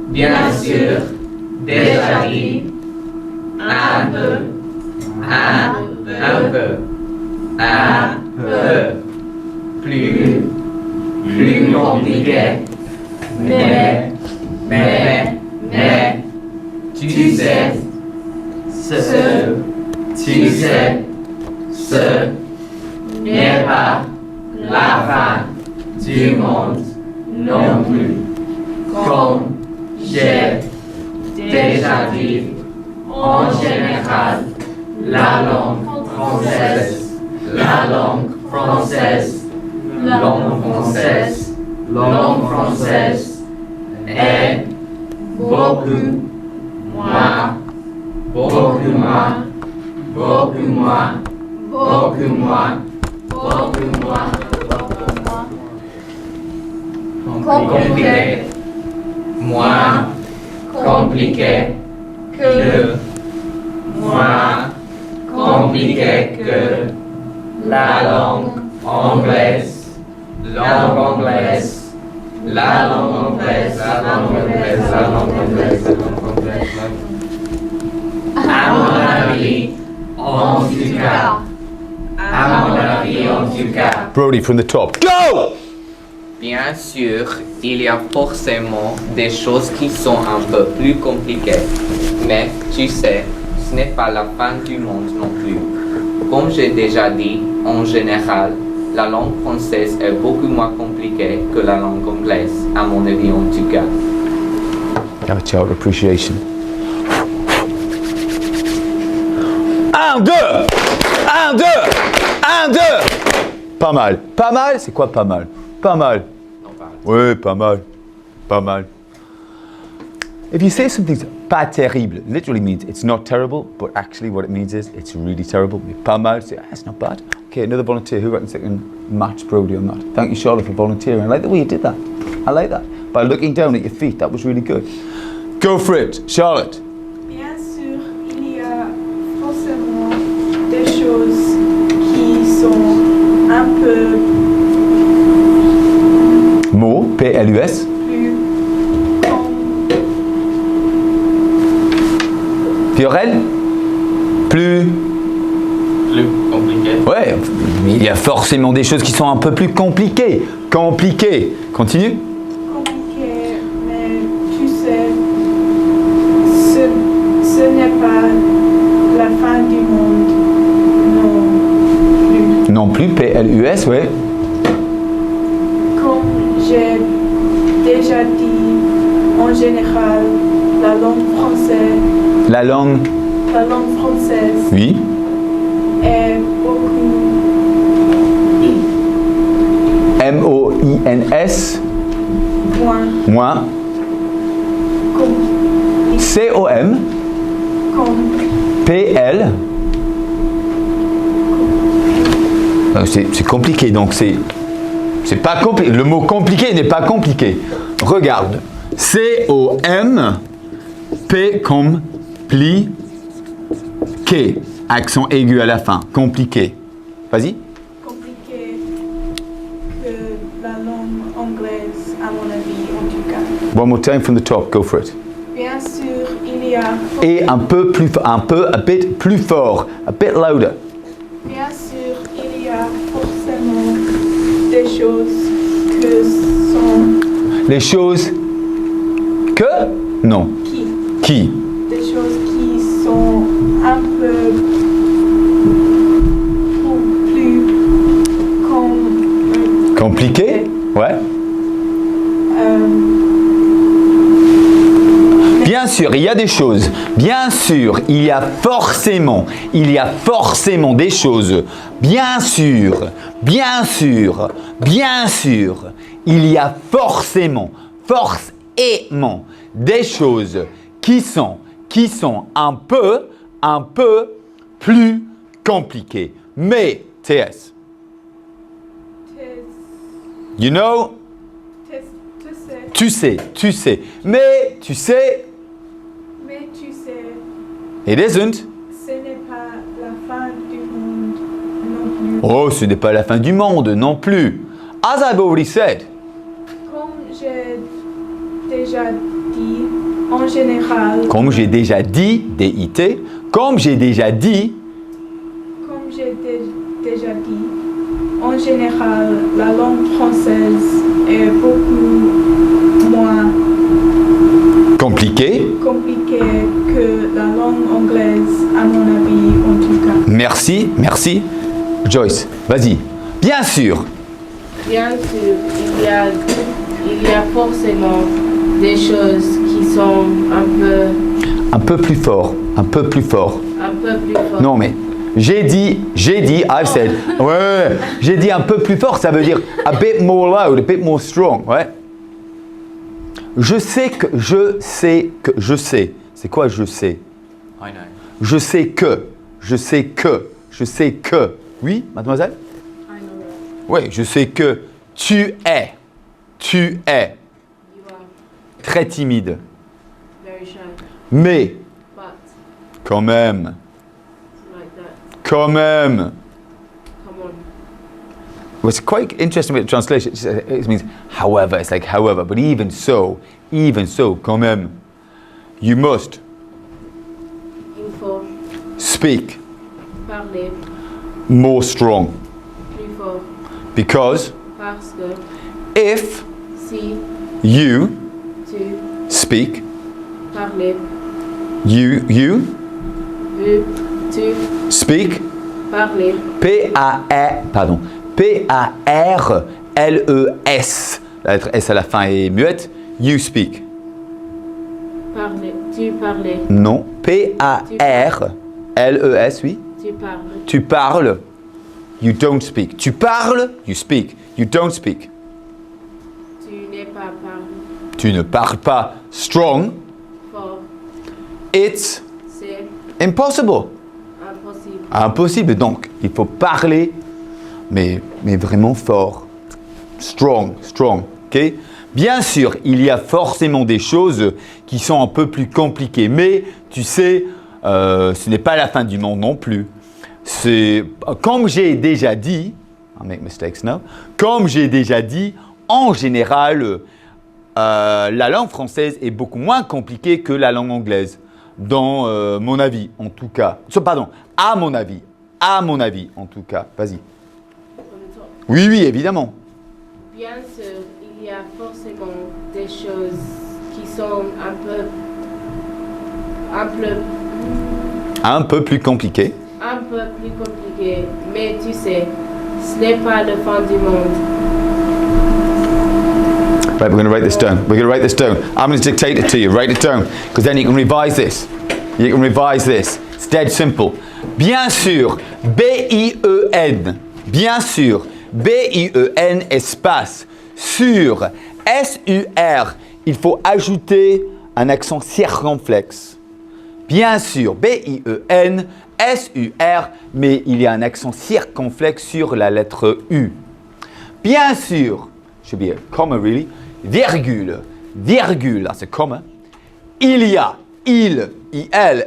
Speaker 2: bien sûr, déjà dit, un peu plus compliqué, mais, tu sais, ce n'est pas la fin du monde non plus. Comme j'ai déjà dit, en général, la langue française est beaucoup moins compliqué que la langue anglaise. À mon avis, en tout cas.
Speaker 1: Brody from the top. Go!
Speaker 2: Bien sûr, il y a forcément des choses qui sont un peu plus compliquées. Mais tu sais, ce n'est pas la fin du monde non plus. Comme j'ai déjà dit, en général, la langue française est beaucoup moins compliquée que la langue anglaise, à mon avis en tout cas.
Speaker 1: Have a child appreciation. 1, 2! Pas mal. Pas mal, c'est quoi pas mal? Pas mal. Oui, pas mal. If you say something's pas terrible, it literally means it's not terrible, but actually what it means is it's really terrible. Pas mal, say, it's not bad. Okay, another volunteer. Who reckons they can match Brody on that? Thank you, Charlotte, for volunteering. I like the way you did that. I like that. By looking down at your feet, that was really good. Go for it, Charlotte.
Speaker 5: Bien sûr, il y a forcément des choses qui sont un peu
Speaker 1: Mot, P-L-U-S.
Speaker 5: plus
Speaker 1: Pluriel? Plus?
Speaker 4: Plus compliqué.
Speaker 1: Ouais, mais il y a forcément des choses qui sont un peu plus compliquées. Compliquées. Continue.
Speaker 5: Compliqué, mais tu sais, ce n'est pas la fin du monde non plus.
Speaker 1: Non plus, P-L-U-S, ouais.
Speaker 5: Comme j'ai déjà dit, en général, la langue française
Speaker 1: Oui.
Speaker 5: est beaucoup
Speaker 1: M-O-I-N-S, moins. C-O-M, P-L. C'est compliqué, donc c'est pas compliqué. Le mot compliqué n'est pas compliqué. Regarde. C-O-M, P comme pli, K. Accent aigu à la fin. Compliqué. Vas-y.
Speaker 5: compliqué que la langue anglaise, à mon avis, en tout cas.
Speaker 1: One more time from the top. Go for it.
Speaker 5: Bien sûr, il y a
Speaker 1: Et a bit plus fort. A bit louder.
Speaker 5: bien sûr, il y a forcément des choses que sont
Speaker 1: Les choses que? Non. Qui?
Speaker 5: des choses qui sont un peu plus
Speaker 1: Compliqué? Ouais. Bien sûr, il y a des choses. Bien sûr, il y a forcément des choses. Bien sûr, il y a forcément des choses qui sont un peu plus compliquées. Mais, TS, you know, tu sais, mais tu sais, it isn't.
Speaker 5: ce n'est pas la fin du monde non plus.
Speaker 1: Oh, ce n'est pas la fin du monde non plus. As I've already said.
Speaker 5: Comme j'ai déjà dit, en général,
Speaker 1: Comme j'ai déjà dit, D-I-T, comme j'ai déjà dit,
Speaker 5: en général, la langue française est beaucoup moins
Speaker 1: compliqué.
Speaker 5: compliquée que la langue anglaise, à mon avis, en tout cas.
Speaker 1: Merci. Joyce, vas-y. Bien sûr.
Speaker 9: Bien sûr, il y a forcément des choses qui sont
Speaker 1: Un peu plus fort. Non mais, j'ai dit, I've said. Ouais. J'ai dit un peu plus fort, ça veut dire a bit more loud, a bit more strong. Ouais. Je sais. C'est quoi je sais?
Speaker 6: I know.
Speaker 1: Je sais que. Oui, mademoiselle? Oui, je sais que tu es très timide.
Speaker 9: very shy,
Speaker 1: Mais,
Speaker 9: but
Speaker 1: quand même,
Speaker 9: like that.
Speaker 1: Come
Speaker 9: on.
Speaker 1: What's quite interesting with the translation, it means however, it's like however, but even so, quand même, you must
Speaker 9: Il faut
Speaker 1: speak
Speaker 9: parler
Speaker 1: more strong.
Speaker 9: plus fort
Speaker 1: Because
Speaker 9: parce que
Speaker 1: if
Speaker 9: si
Speaker 1: you
Speaker 9: tu
Speaker 1: speak,
Speaker 9: parlais,
Speaker 1: you
Speaker 9: veux tu
Speaker 1: speak,
Speaker 9: parler,
Speaker 1: P-A-R-L-E-S, la lettre S à la fin est muette, you speak.
Speaker 9: tu parlais,
Speaker 1: Non, P-A-R-L-E-S, oui.
Speaker 9: tu parles,
Speaker 1: Tu parles, you don't speak. Tu parles, you speak. You don't speak.
Speaker 9: tu n'es pas parlé,
Speaker 1: Tu ne parles pas strong.
Speaker 9: fort,
Speaker 1: It's
Speaker 9: c'est
Speaker 1: impossible.
Speaker 9: impossible.
Speaker 1: Impossible. Donc, il faut parler, mais vraiment fort. Strong. Ok? Bien sûr, il y a forcément des choses qui sont un peu plus compliquées. Mais, tu sais, ce n'est pas la fin du monde non plus. C'est, comme j'ai déjà dit, I make mistakes now. Comme j'ai déjà dit, en général, la langue française est beaucoup moins compliquée que la langue anglaise. dans mon avis, en tout cas. Pardon, à mon avis, en tout cas. Vas-y. Oui, oui, évidemment.
Speaker 9: Bien sûr, il y a forcément des choses qui sont
Speaker 1: Un peu plus compliqué.
Speaker 9: un peu plus compliquées, mais tu sais, ce n'est pas le fin du monde.
Speaker 1: Right, we're going to write this down. We're going to write this down. I'm going to dictate it to you. Write it down, because then you can revise this. You can revise this. It's dead simple. Bien sûr, B-I-E-N. Bien sûr, B-I-E-N espace sur S-U-R. Il faut ajouter un accent circonflexe. Bien sûr, B-I-E-N S-U-R, mais il y a un accent circonflexe sur la lettre U. Bien sûr, should be a comma really, virgule, c'est comma. Il y a, il,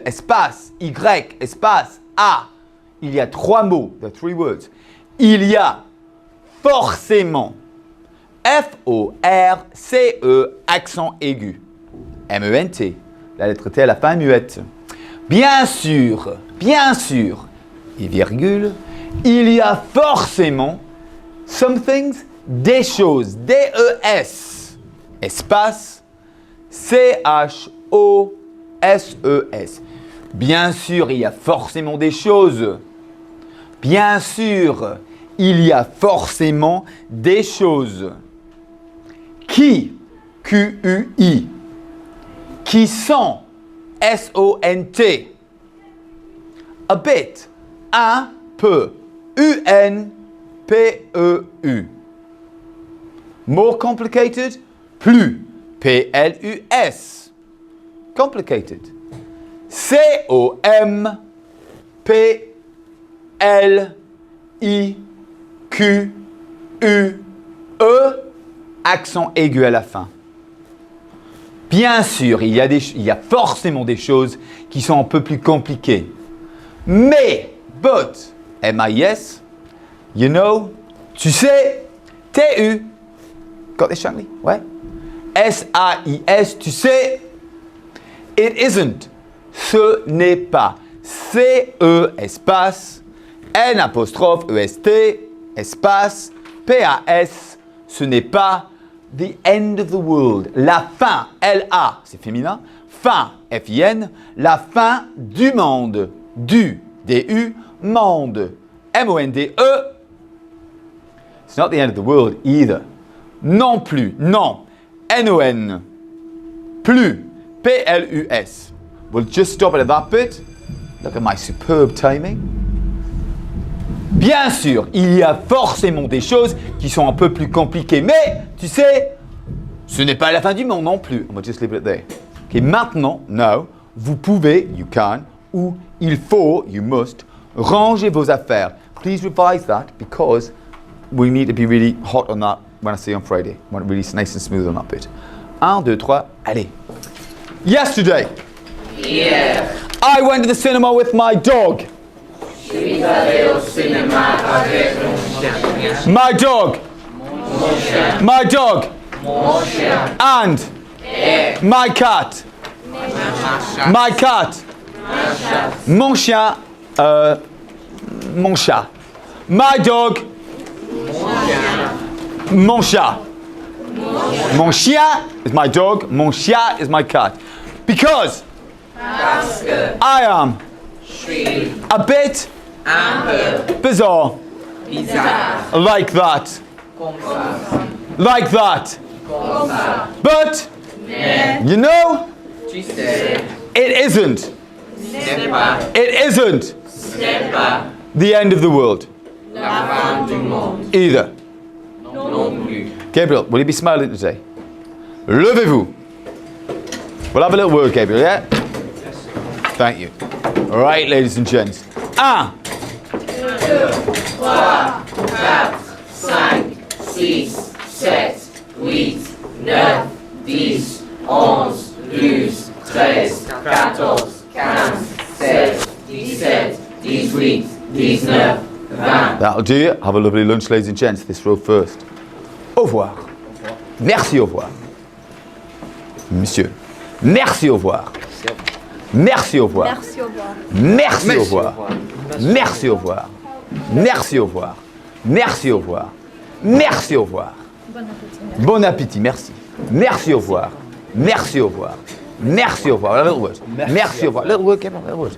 Speaker 1: espace, Y, espace, A. Il y a 3 mots, the 3 words. Il y a forcément, F-O-R-C-E, accent aigu, M-E-N-T, la lettre T à la fin muette. Bien sûr, et virgule, il y a forcément something, des choses, D-E-S, espace, C-H-O-S-E-S. Bien sûr, il y a forcément des choses. Bien sûr, il y a forcément des choses. Qui, Q-U-I, qui sont, S-O-N-T. A bit, un peu, U-N-P-E-U. More complicated, plus, P-L-U-S. Complicated. C-O-M-P-L-I-Q-U-E, accent aigu à la fin. Bien sûr, il y a forcément des choses qui sont un peu plus compliquées. Mais, but, M-I-S, you know, tu sais, T-U, got this, Shanley? Ouais. S-A-I-S, tu sais, it isn't, ce n'est pas. C-E, espace, N apostrophe, E-S-T, espace, P-A-S, ce n'est pas. The end of the world, la fin, L-A, c'est féminin, fin, F-I-N, la fin du monde, du, D-U, monde, M-O-N-D-E. It's not the end of the world either. Non plus, non, N-O-N, plus, P-L-U-S. We'll just stop it at that bit. Look at my superb timing. Bien sûr, il y a forcément des choses qui sont un peu plus compliquées, mais tu sais, ce n'est pas la fin du monde non plus. On va just leave it there. Okay, maintenant, now, vous pouvez, you can, ou il faut, you must, ranger vos affaires. Please revise that because we need to be really hot on that when I see you on Friday. I want it really nice and smooth on that bit. 1, 2, 3, allez. Yesterday, I went to the cinema with my dog. My dog. My dog. And my cat. My cat. Mon chien. Mon chat. My dog. Mon chat. Mon chien is my dog. Mon chat is my cat. Because I am a bit bizarre. Like that. Like that. But, you know, it isn't. It isn't the end of the world. Either. Gabriel, will you be smiling today? Levez-vous. We'll have a little word, Gabriel, yeah? Thank you. All right, ladies and gents. 1,
Speaker 2: 2, 3, 4, 5, 6, 7, 8, 9, 10, 11, 12, 13, 14, 15, 16, 17, 18, 19, 20.
Speaker 1: That'll do you. Have a lovely lunch, ladies and gents. This row first. Au revoir. Merci, au revoir. Monsieur. Merci, au revoir. Merci, au revoir.
Speaker 3: Merci, au revoir.
Speaker 1: Merci, au revoir. Merci, au revoir. Merci, au revoir. Merci, au revoir. Merci, au revoir.
Speaker 3: Bon appétit.
Speaker 1: Bon appétit, merci. Merci, au revoir. Merci, au revoir. Merci, au revoir. A little word. Merci, au revoir. Little word, give me a little word.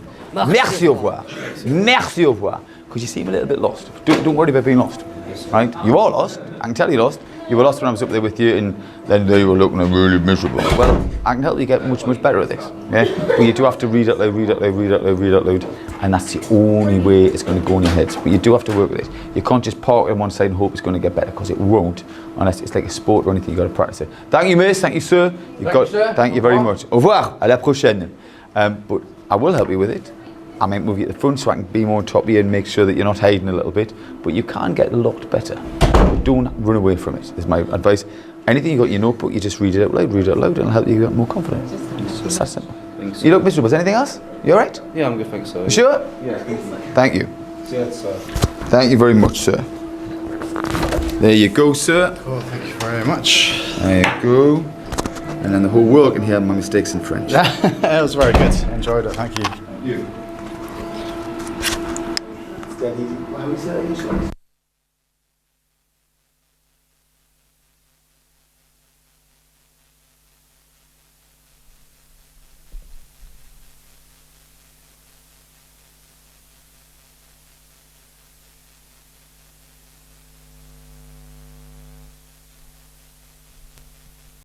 Speaker 1: Merci, au revoir. Merci, au revoir. Because you seem a little bit lost. Don't worry about being lost. Right? You are lost. I can tell you lost. You were lost when I was up there with you, and then they were looking really miserable. Well, I can help you get much better at this. Yeah? But you do have to read out loud, read out loud, read out loud, read out loud, and that's the only way it's going to go in your heads. But you do have to work with it. You can't just park on one side and hope it's going to get better, because it won't, unless it's like a sport or anything. You got to practice it. Thank you, miss. Thank you, sir. Thank you very much. Au revoir. À la prochaine. But I will help you with it. I might move you at the front so I can be more on top of you and make sure that you're not hiding a little bit. But you can get a lot better. Don't run away from it, is my advice. Anything you got in your notebook, you just read it out loud, and it'll help you get more confidence. It's that simple.
Speaker 10: Thanks.
Speaker 1: You look miserable. Is anything else? You alright?
Speaker 10: Yeah, I'm good, thanks, sir.
Speaker 1: You sure?
Speaker 10: Yeah.
Speaker 1: Thank you.
Speaker 10: Yeah, sir.
Speaker 1: Thank you very much, sir. There you go, sir.
Speaker 11: Cool, thank you very much.
Speaker 1: There you go. And then the whole world can hear my mistakes in French.
Speaker 11: That was very good. Enjoyed it, thank you.
Speaker 1: You. Steady. How is that?